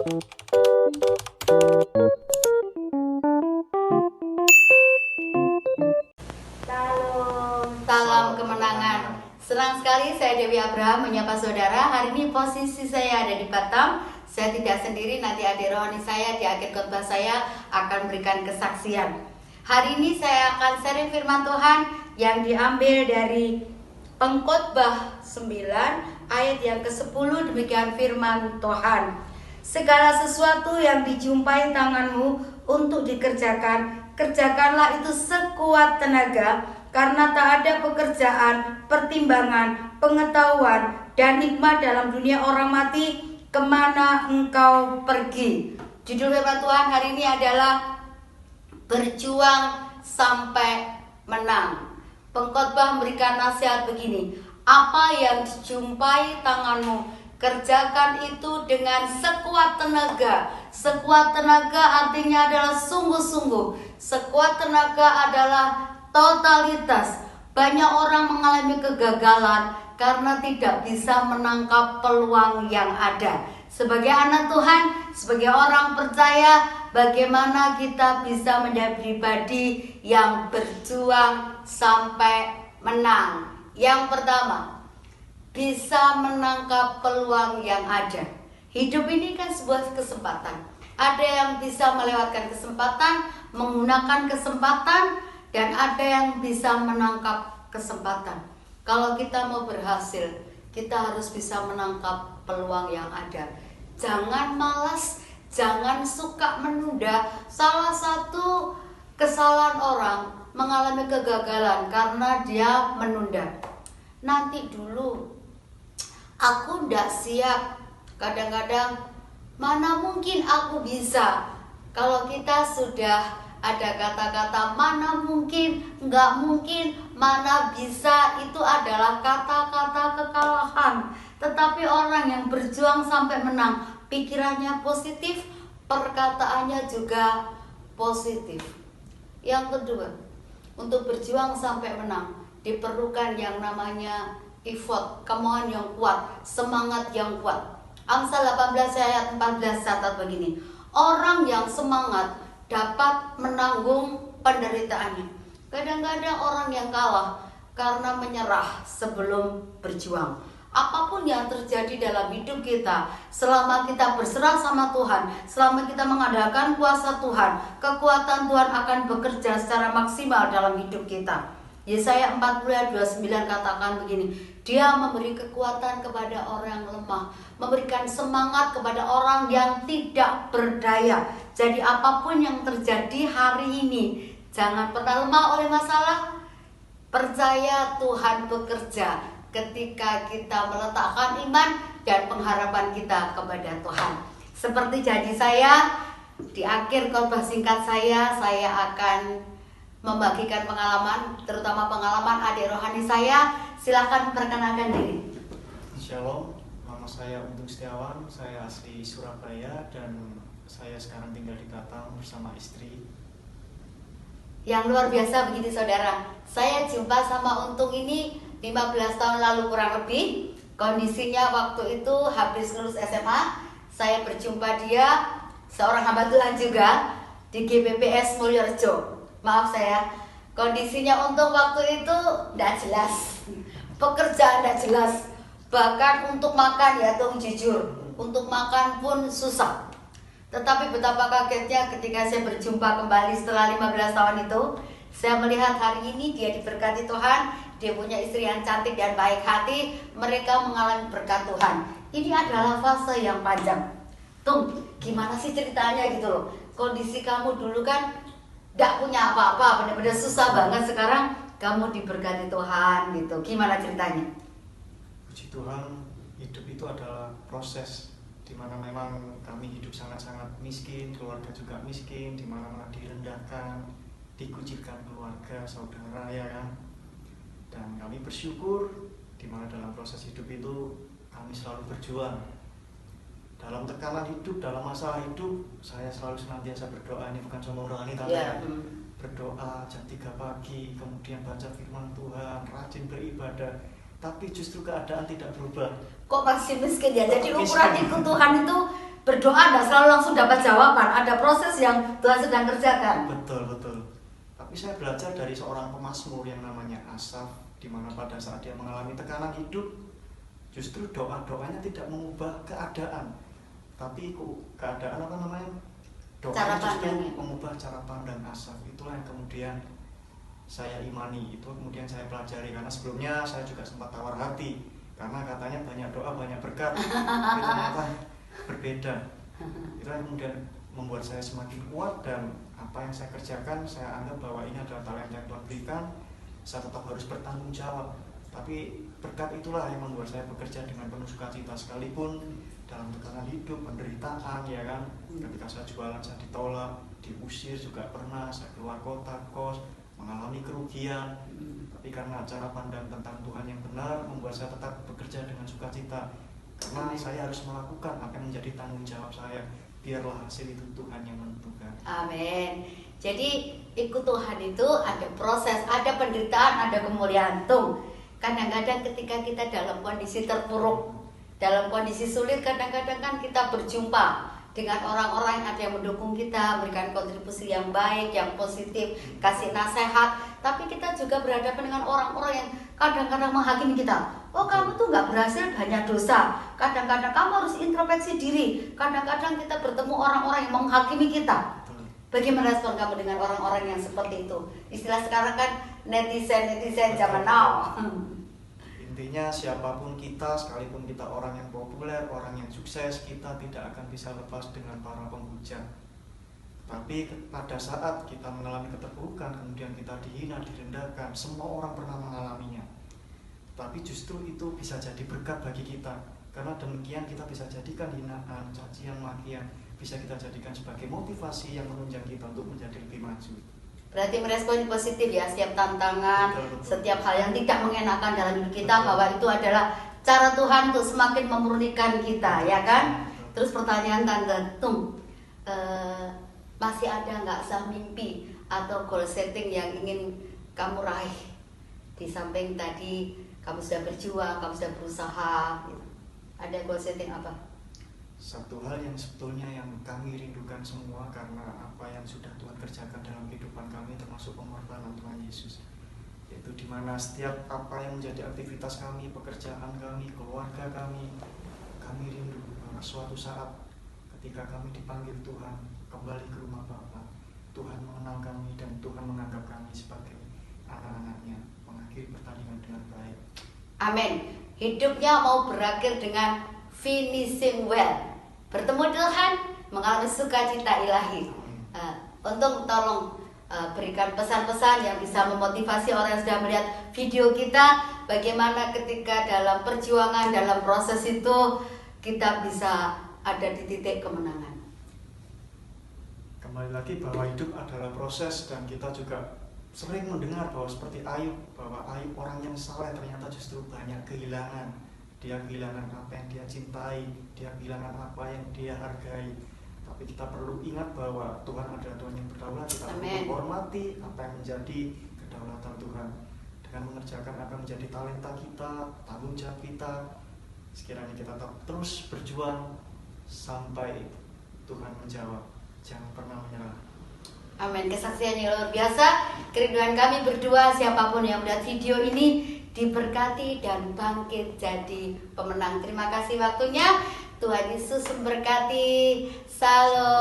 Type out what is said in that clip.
Salam kemenangan. Senang sekali saya Dewi Abraham menyapa saudara. Hari ini posisi saya ada di Batam. Saya tidak sendiri, nanti adik rohani saya di akhir khotbah saya akan berikan kesaksian. Hari ini saya akan sharing firman Tuhan yang diambil dari Pengkhotbah 9 ayat yang ke-10. Demikian firman Tuhan. Segala sesuatu yang dijumpai tanganmu untuk dikerjakan, kerjakanlah itu sekuat tenaga, karena tak ada pekerjaan, pertimbangan, pengetahuan, dan hikmat dalam dunia orang mati kemana engkau pergi. Judul firman Tuhan hari ini adalah berjuang sampai menang. Pengkhotbah memberikan nasihat begini: apa yang dijumpai tanganmu, kerjakan itu dengan sekuat tenaga. Sekuat tenaga artinya adalah sungguh-sungguh. Sekuat tenaga adalah totalitas. Banyak orang mengalami kegagalan karena tidak bisa menangkap peluang yang ada. Sebagai anak Tuhan, sebagai orang percaya, bagaimana kita bisa menjadi pribadi yang berjuang sampai menang? Yang pertama, bisa menangkap peluang yang ada. Hidup ini kan sebuah kesempatan. Ada yang bisa melewatkan kesempatan, menggunakan kesempatan, dan ada yang bisa menangkap kesempatan. Kalau kita mau berhasil, kita harus bisa menangkap peluang yang ada. Jangan malas, jangan suka menunda. Salah satu kesalahan orang mengalami kegagalan karena dia menunda. Nanti dulu, aku ndak siap. Kadang-kadang, mana mungkin aku bisa. Kalau kita sudah ada kata-kata mana mungkin, nggak mungkin, mana bisa, itu adalah kata-kata kekalahan. Tetapi orang yang berjuang sampai menang, pikirannya positif, perkataannya juga positif. Yang kedua, untuk berjuang sampai menang diperlukan yang namanya effort, kemauan yang kuat, semangat yang kuat. Amsal 18 ayat 14 catat begini: orang yang semangat dapat menanggung penderitaannya. Kadang-kadang orang yang kalah karena menyerah sebelum berjuang. Apapun yang terjadi dalam hidup kita, selama kita berserah sama Tuhan, selama kita mengandalkan kuasa Tuhan, kekuatan Tuhan akan bekerja secara maksimal dalam hidup kita. Yesaya 40 ayat 29 katakan begini: Dia memberi kekuatan kepada orang yang lemah, memberikan semangat kepada orang yang tidak berdaya. Jadi apapun yang terjadi hari ini, jangan pernah lemah oleh masalah. Percaya Tuhan bekerja ketika kita meletakkan iman dan pengharapan kita kepada Tuhan. Seperti janji saya, di akhir khotbah singkat saya akan membagikan pengalaman, terutama pengalaman adik rohani saya. Silahkan perkenalkan diri. Shalom, nama saya Untung Setiawan, saya asli Surabaya dan saya sekarang tinggal di Batam bersama istri. Yang luar biasa begini saudara, saya jumpa sama Untung ini 15 tahun lalu kurang lebih. Kondisinya waktu itu habis lulus SMA, saya berjumpa dia, seorang hamba Tuhan juga, di GPPS Mulyorejo. Maaf saya, kondisinya Untung waktu itu tidak jelas, pekerjaan tidak jelas. Bahkan untuk makan, ya Tung jujur, untuk makan pun susah. Tetapi betapa kagetnya ketika saya berjumpa kembali setelah 15 tahun itu. Saya melihat hari ini dia diberkati Tuhan, dia punya istri yang cantik dan baik hati, mereka mengalami berkat Tuhan. Ini adalah fase yang panjang. Tung, gimana sih ceritanya gitu loh? Kondisi kamu dulu kan gak punya apa-apa, benar-benar susah banget. Sekarang kamu diberkati Tuhan gitu. Gimana ceritanya? Puji Tuhan, hidup itu adalah proses di mana memang kami hidup sangat-sangat miskin, keluarga juga miskin, di mana-mana direndahkan, dikucilkan keluarga, saudara, ya kan. Dan kami bersyukur di mana dalam proses hidup itu kami selalu berjuang. Dalam tekanan hidup, dalam masalah hidup, saya selalu senantiasa berdoa. Ini bukan sombong rohani, tapi berdoa jam 3 pagi, kemudian baca firman Tuhan, rajin beribadah. Tapi justru keadaan tidak berubah. Kok masih miskin ya? Jadi ukuran ikut Tuhan itu berdoa tidak selalu langsung dapat jawaban, ada proses yang Tuhan sedang kerjakan. Betul, betul. Tapi saya belajar dari seorang pemazmur yang namanya Asaf, di mana pada saat dia mengalami tekanan hidup, justru doa-doanya tidak mengubah keadaan, tapi keadaan apa namanya? Doanya justru mengubah cara pandang Asaf. Itulah yang kemudian saya imani, itu kemudian saya pelajari, karena sebelumnya saya juga sempat tawar hati karena katanya banyak doa banyak berkat, tapi ternyata berbeda. Itu yang kemudian membuat saya semakin kuat, dan apa yang saya kerjakan saya anggap bahwa ini adalah talenta yang Tuhan berikan. Saya tetap harus bertanggung jawab, tapi berkat itulah yang membuat saya bekerja dengan penuh sukacita, sekalipun dalam tekanan hidup, penderitaan, ya kan. Ketika saya jualan saya ditolak, diusir juga pernah, saya keluar kota, kos, mengalami kerugian, tapi karena cara pandang tentang Tuhan yang benar membuat saya tetap bekerja dengan sukacita, karena saya harus melakukan apa yang menjadi tanggung jawab saya. Biarlah hasil itu Tuhan yang menentukan. Amin. Jadi ikut Tuhan itu ada proses, ada penderitaan, ada kemuliaan. Kadang-kadang ketika kita dalam kondisi terpuruk, dalam kondisi sulit, kadang-kadang kan kita berjumpa dengan orang-orang yang ada yang mendukung kita, memberikan kontribusi yang baik, yang positif, kasih nasihat. Tapi kita juga berhadapan dengan orang-orang yang kadang-kadang menghakimi kita. Oh, kamu tuh nggak berhasil, banyak dosa. Kadang-kadang kamu harus introspeksi diri. Kadang-kadang kita bertemu orang-orang yang menghakimi kita. Bagaimana respon kamu dengan orang-orang yang seperti itu? Istilah sekarang kan netizen zaman now. Intinya siapapun kita, sekalipun kita orang yang populer, orang yang sukses, kita tidak akan bisa lepas dengan para penghujat. Tapi pada saat kita mengalami keterpurukan, kemudian kita dihina, direndahkan, semua orang pernah mengalaminya. Tapi justru itu bisa jadi berkat bagi kita, karena demikian kita bisa jadikan hinaan, cacian, makian, bisa kita jadikan sebagai motivasi yang menunjang kita untuk menjadi lebih maju. Berarti merespon positif ya, setiap tantangan, betul. Setiap hal yang tidak mengenakan dalam hidup kita, betul. Bahwa itu adalah cara Tuhan untuk semakin memurnikan kita, ya kan? Betul. Terus pertanyaan Tante Tung, masih ada nggak sah mimpi atau goal setting yang ingin kamu raih? Di samping tadi kamu sudah berjuang, kamu sudah berusaha, gitu. Ada goal setting apa? Satu hal yang sebetulnya yang kami rindukan semua, karena apa yang sudah Tuhan kerjakan dalam kehidupan kami, termasuk pengorbanan Tuhan Yesus, yaitu dimana setiap apa yang menjadi aktivitas kami, pekerjaan kami, keluarga kami rindu bahwa suatu saat ketika kami dipanggil Tuhan kembali ke rumah Bapa, Tuhan mengenal kami dan Tuhan menganggap kami sebagai anak-anaknya, mengakhiri pertandingan dengan baik. Amin. Hidupnya mau berakhir dengan finishing well, bertemu Tuhan, mengalami sukacita ilahi. Untuk tolong berikan pesan-pesan yang bisa memotivasi orang yang sudah melihat video kita, bagaimana ketika dalam perjuangan, dalam proses itu kita bisa ada di titik kemenangan. Kembali lagi bahwa hidup adalah proses, dan kita juga sering mendengar bahwa seperti Ayub, bahwa Ayub orang yang saleh ternyata justru banyak kehilangan. Dia kehilangan apa yang dia cintai, dia kehilangan apa yang dia hargai. Tapi kita perlu ingat bahwa Tuhan adalah Tuhan yang berdaulat. Kita perlu menghormati apa yang menjadi kedaulatan Tuhan, dengan mengerjakan apa yang menjadi talenta kita, tanggung jawab kita. Sekiranya kita tetap terus berjuang sampai Tuhan menjawab. Jangan pernah menyerah. Amin. Kesaksian yang luar biasa. Kerinduan kami berdua, siapapun yang melihat video ini, diberkati dan bangkit jadi pemenang. Terima kasih waktunya. Tuhan Yesus memberkati. Salam.